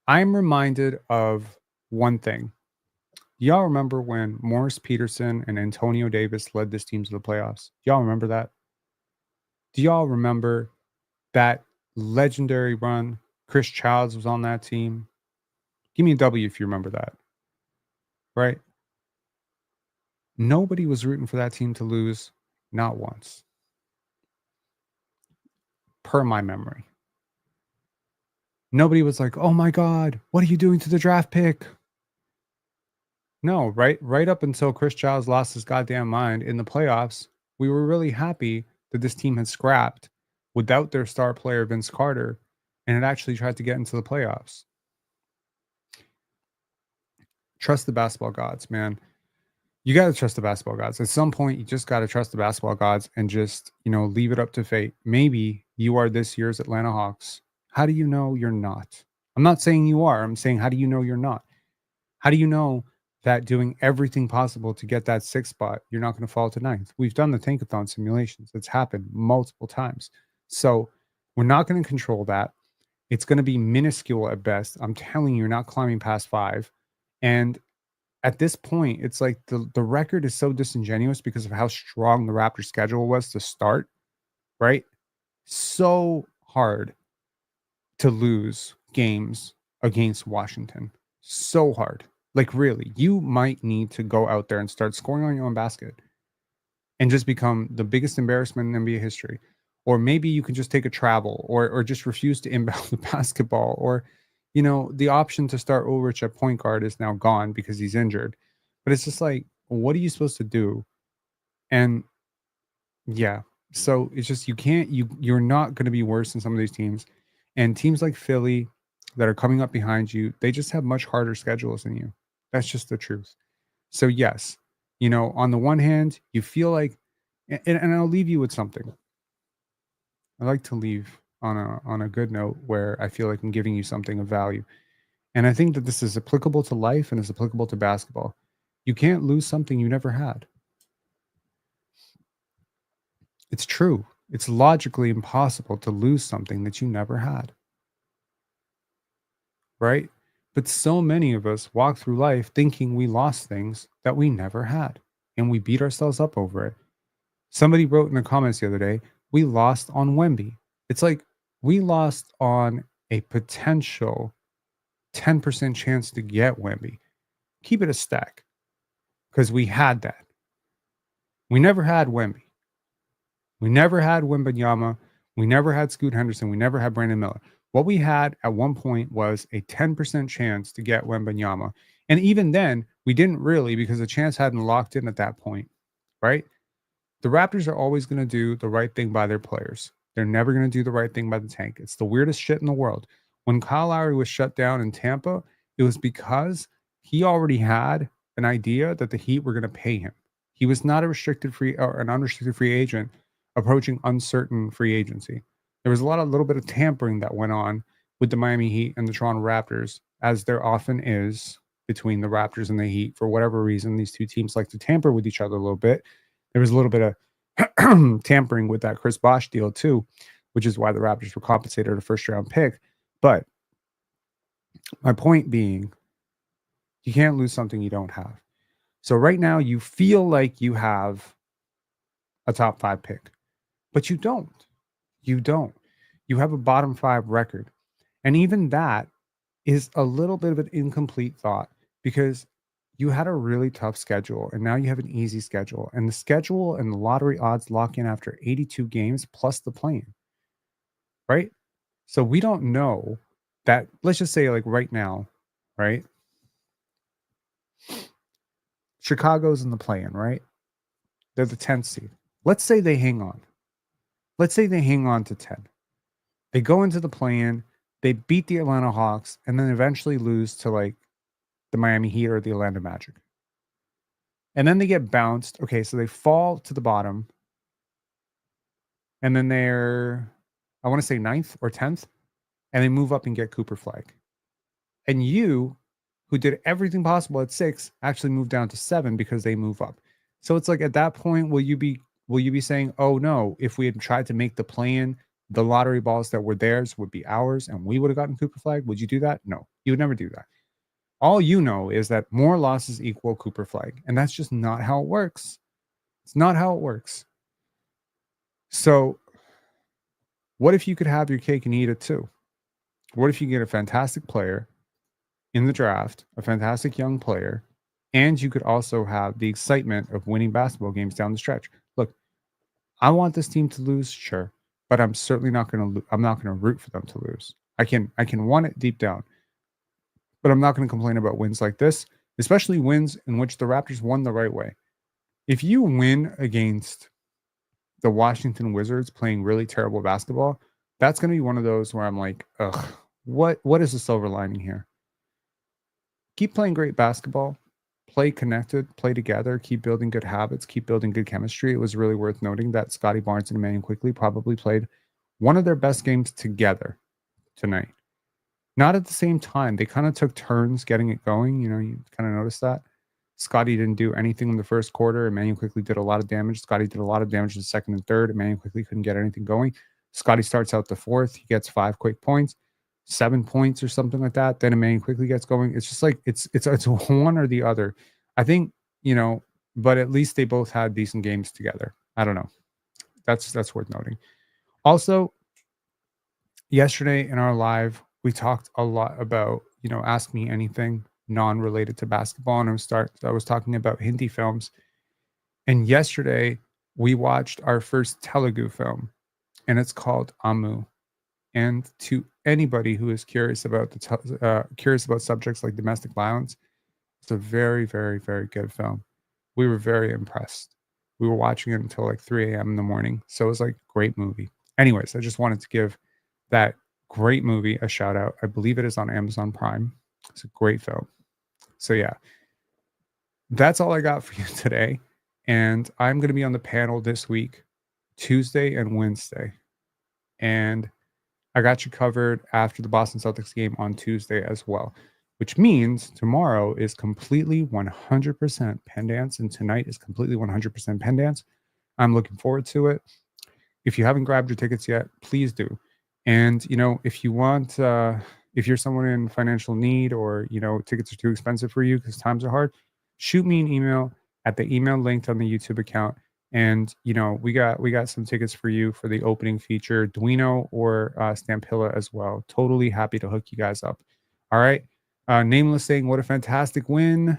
I'm reminded of one thing. Y'all remember when Morris Peterson and Antonio Davis led this team to the playoffs? Y'all remember that? Do y'all remember that legendary run? Chris Childs was on that team. Give me a W if you remember that, right? Nobody was rooting for that team to lose, not once, per my memory. Nobody was like, "Oh my God, what are you doing to the draft pick?" No, right up until Chris Childs lost his goddamn mind in the playoffs, we were really happy that this team had scrapped without their star player Vince Carter and had actually tried to get into the playoffs. Trust the basketball gods, man. You got to trust the basketball gods. At some point, you just got to trust the basketball gods and just, leave it up to fate. Maybe you are this year's Atlanta Hawks. How do you know you're not? I'm not saying you are. I'm saying, how do you know you're not? How do you know that doing everything possible to get that 6th spot, you're not going to fall to 9th. We've done the Tankathon simulations. It's happened multiple times. So we're not going to control that. It's going to be minuscule at best. I'm telling you, you're not climbing past 5. And at this point, it's like the record is so disingenuous because of how strong the Raptors schedule was to start, right? So hard to lose games against Washington. So hard. Like, really, you might need to go out there and start scoring on your own basket and just become the biggest embarrassment in NBA history. Or maybe you can just take a travel or just refuse to inbound the basketball. Or, the option to start Ulrich at point guard is now gone because he's injured. But it's just like, what are you supposed to do? And yeah, so it's just you're not going to be worse than some of these teams. And teams like Philly that are coming up behind you, they just have much harder schedules than you. That's just the truth. So yes, on the one hand, you feel like, and I'll leave you with something. I like to leave on a good note where I feel like I'm giving you something of value. And I think that this is applicable to life and is applicable to basketball. You can't lose something you never had. It's true. It's logically impossible to lose something that you never had. Right? But so many of us walk through life thinking we lost things that we never had, and we beat ourselves up over it. Somebody wrote in the comments the other day, we lost on Wemby. It's like we lost on a potential 10% chance to get Wemby. Keep it a stack because we had that. We never had Wemby. We never had Wembanyama. We never had Scoot Henderson. We never had Brandon Miller. What we had at one point was a 10% chance to get Wembanyama. And even then, we didn't really because the chance hadn't locked in at that point, right? The Raptors are always going to do the right thing by their players. They're never going to do the right thing by the tank. It's the weirdest shit in the world. When Kyle Lowry was shut down in Tampa, it was because he already had an idea that the Heat were going to pay him. He was not a restricted free or an unrestricted free agent approaching uncertain free agency. There was a little bit of tampering that went on with the Miami Heat and the Toronto Raptors, as there often is between the Raptors and the Heat. For whatever reason, these two teams like to tamper with each other a little bit. There was a little bit of tampering with that Chris Bosh deal too, which is why the Raptors were compensated a first-round pick. But my point being, you can't lose something you don't have. So right now, you feel like you have a top 5 pick, but you don't. You don't. You have a bottom 5 record. And even that is a little bit of an incomplete thought because you had a really tough schedule and now you have an easy schedule. And the schedule and the lottery odds lock in after 82 games plus the play-in, right? So we don't know that. Let's just say, like right now, right? Chicago's in the play-in, right? They're the 10th seed. Let's say they hang on. Let's say they hang on to 10. They go into the play-in, they beat the Atlanta Hawks, and then eventually lose to like the Miami Heat or the Orlando Magic. And then they get bounced. Okay, so they fall to the bottom. And then they're, I want to say 9th or 10th. And they move up and get Cooper Flag. And you, who did everything possible at 6, actually move down to 7 because they move up. So it's like at that point, will you be saying, oh no, if we had tried to make the play-in, the lottery balls that were theirs would be ours and we would have gotten Cooper Flag? Would you do that? No, you would never do that. All you know is that more losses equal Cooper Flag. And that's just not how it works. It's not how it works. So what if you could have your cake and eat it too? What if you get a fantastic player in the draft, a fantastic young player, and you could also have the excitement of winning basketball games down the stretch? Look, I want this team to lose, sure, but I'm certainly not going to. I'm not going to root for them to lose. I can want it deep down, but I'm not going to complain about wins like this, especially wins in which the Raptors won the right way. If you win against the Washington Wizards playing really terrible basketball, that's going to be one of those where I'm like, ugh, what is the silver lining here? Keep playing great basketball, play connected, play together, keep building good habits, keep building good chemistry. It was really worth noting that Scottie Barnes and Emmanuel Quickly probably played one of their best games together tonight. Not at the same time. They kind of took turns getting it going. You kind of noticed that. Scottie didn't do anything in the first quarter. Emmanuel quickly did a lot of damage. Scottie did a lot of damage in the second and third. Emmanuel quickly couldn't get anything going. Scottie starts out the fourth. He gets 5 quick points, 7 points or something like that. Then Emmanuel quickly gets going. It's just like it's one or the other. I think, but at least they both had decent games together. I don't know. That's worth noting. Also, yesterday in our live, we talked a lot about, ask me anything non-related to basketball. And I was talking about Hindi films. And yesterday we watched our first Telugu film, and it's called Amu. And to anybody who is curious about curious about subjects like domestic violence, it's a very, very, very good film. We were very impressed. We were watching it until like 3 a.m. in the morning. So it was like a great movie. Anyways, I just wanted to give that great movie a shout out. I believe it is on Amazon Prime. It's a great film. So yeah, that's all I got for you today. And I'm going to be on the panel this week, Tuesday and Wednesday. And I got you covered after the Boston Celtics game on Tuesday as well, which means tomorrow is completely 100% Pen Dance, and tonight is completely 100% Pen Dance. I'm looking forward to it. If you haven't grabbed your tickets yet, please do. And, if you want, if you're someone in financial need, or, tickets are too expensive for you because times are hard, shoot me an email at the email linked on the YouTube account. And, we got some tickets for you for the opening feature, Duino or Stampilla as well. Totally happy to hook you guys up. All right. Nameless saying, what a fantastic win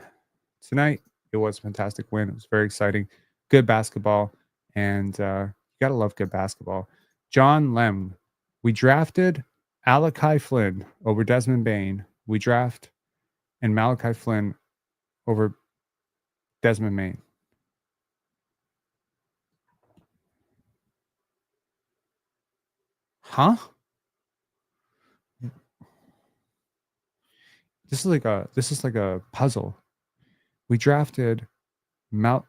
tonight. It was a fantastic win. It was very exciting. Good basketball. And you got to love good basketball. John Lem, we drafted Alakai Flynn over Desmond Bain. We draft and Malachi Flynn over Desmond Bain. Huh? This is like a puzzle. We drafted Alakai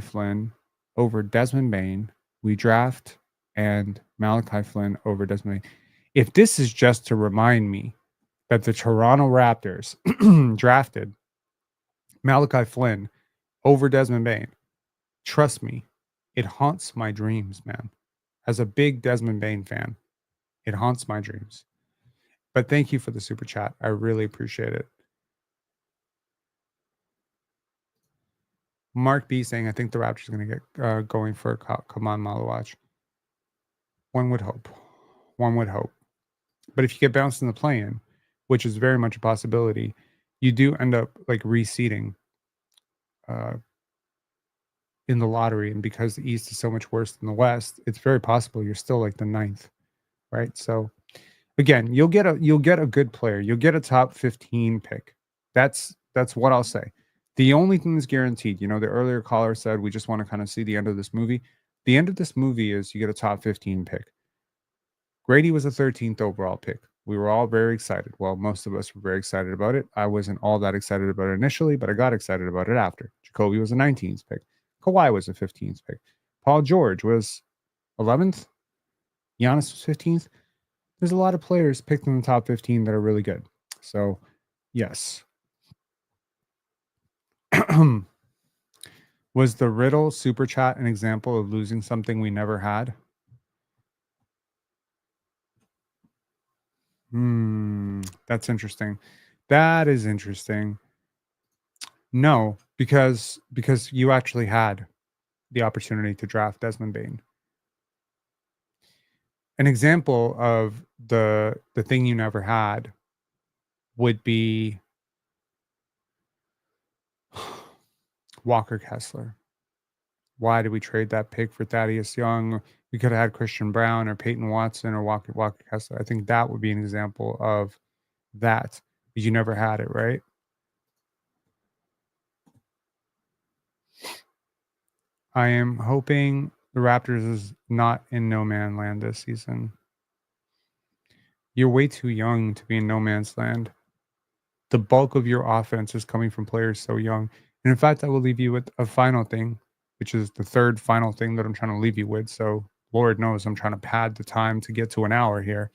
Flynn over Desmond Bain. We draft and Malachi Flynn over Desmond Bain. If this is just to remind me that the Toronto Raptors drafted Malachi Flynn over Desmond Bain, trust me, it haunts my dreams, man. As a big Desmond Bain fan, it haunts my dreams. But thank you for the super chat. I really appreciate it. Mark B saying, I think the Raptors are going to get going for a Kaman Malawach. One would hope. But if you get bounced in the play-in, which is very much a possibility, you do end up like reseeding in the lottery. And because the East is so much worse than the West, it's very possible you're still like the 9th, right? So again, you'll get a good player. You'll get a top 15 pick. That's what I'll say. The only thing that's guaranteed, the earlier caller said we just want to kind of see the end of this movie. The end of this movie is you get a top 15 pick. Grady was a 13th overall pick. We were all very excited. Well, most of us were very excited about it. I wasn't all that excited about it initially, but I got excited about it after. Jacoby was a 19th pick. Kawhi was a 15th pick. Paul George was 11th. Giannis was 15th. There's a lot of players picked in the top 15 that are really good. So, yes. Was the Riddle super chat an example of losing something we never had? That's interesting. That is interesting. No, because you actually had the opportunity to draft Desmond Bain. An example of the thing you never had would be Walker Kessler. Why did we trade that pick for Thaddeus Young? We could have had Christian Brown or Peyton Watson or Walker Kessler. I think that would be an example of that. You never had it, right? I am hoping the Raptors is not in no man land this season. You're way too young to be in no man's land. The bulk of your offense is coming from players so young. And in fact, I will leave you with a final thing, which is the third final thing that I'm trying to leave you with. So Lord knows I'm trying to pad the time to get to an hour here.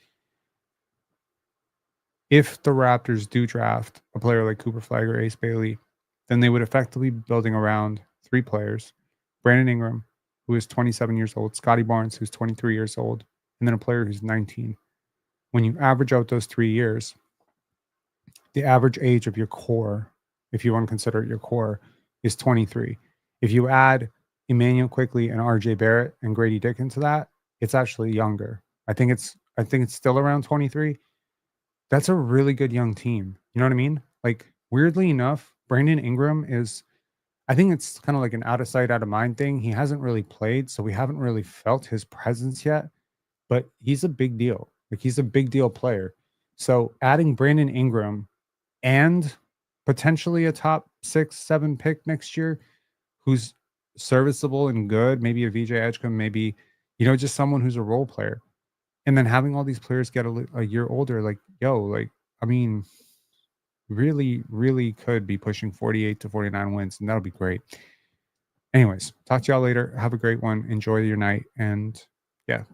if the Raptors do draft a player like Cooper Flag or Ace Bailey, then they would effectively be building around 3 players: Brandon Ingram, who is 27 years old, Scottie Barnes, who's 23 years old, and then a player who's 19. When you average out those 3 years, the average age of your core, if you want to consider it your core, is 23. If you add Emmanuel Quickley and RJ Barrett and Grady Dick into that, it's actually younger. I think it's still around 23. That's a really good young team. You know what I mean? Like, weirdly enough, Brandon Ingram is, I think it's kind of like an out of sight, out of mind thing. He hasn't really played, so we haven't really felt his presence yet, but he's a big deal. Like, he's a big deal player. So adding Brandon Ingram and potentially a top 6, 7 pick next year who's serviceable and good, maybe a VJ Edgecombe, maybe, just someone who's a role player. And then having all these players get a year older, like, I mean, really, really could be pushing 48 to 49 wins, and that'll be great. Anyways, talk to y'all later. Have a great one. Enjoy your night. And yeah,